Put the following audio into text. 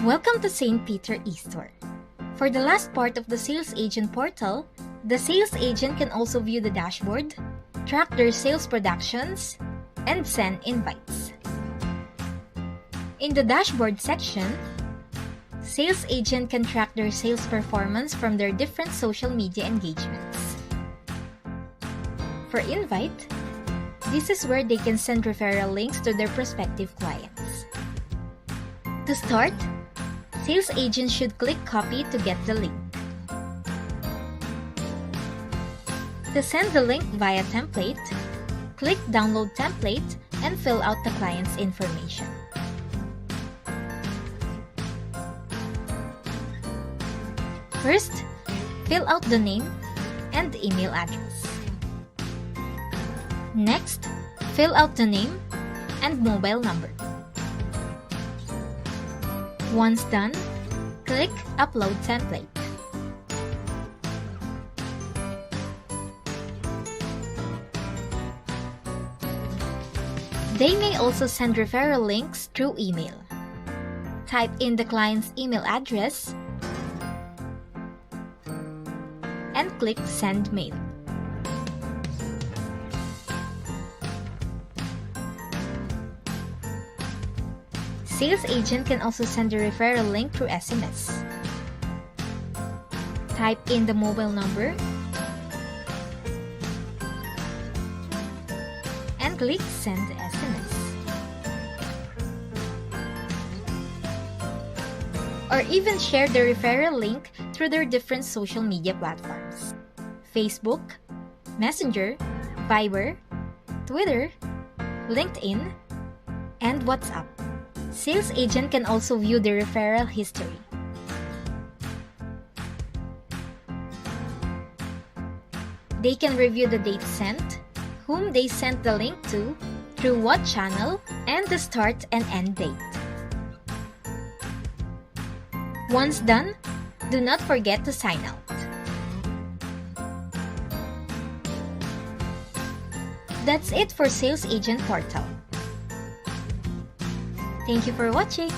Welcome to St. Peter eStore. For the last part of the Sales Agent portal, the sales agent can also view the dashboard, track their sales productions, and send invites. In the dashboard section, sales agent can track their sales performance from their different social media engagements. For invite, this is where they can send referral links to their prospective clients. To start, sales agent should click copy to get the link. To send the link via template, click download template and fill out the client's information. First, fill out the name and email address. Next, fill out the name and mobile number. Once done, click Upload Template. They may also send referral links through email. Type in the client's email address and click Send Mail. Sales agent can also send a referral link through SMS. Type in the mobile number and click Send SMS. Or even share the referral link through their different social media platforms: Facebook, Messenger, Viber, Twitter, LinkedIn, and WhatsApp. Sales agent can also view the referral history. They can review the date sent, whom they sent the link to, through what channel, and the start and end date. Once done, do not forget to sign out. That's it for Sales Agent Portal. Thank you for watching.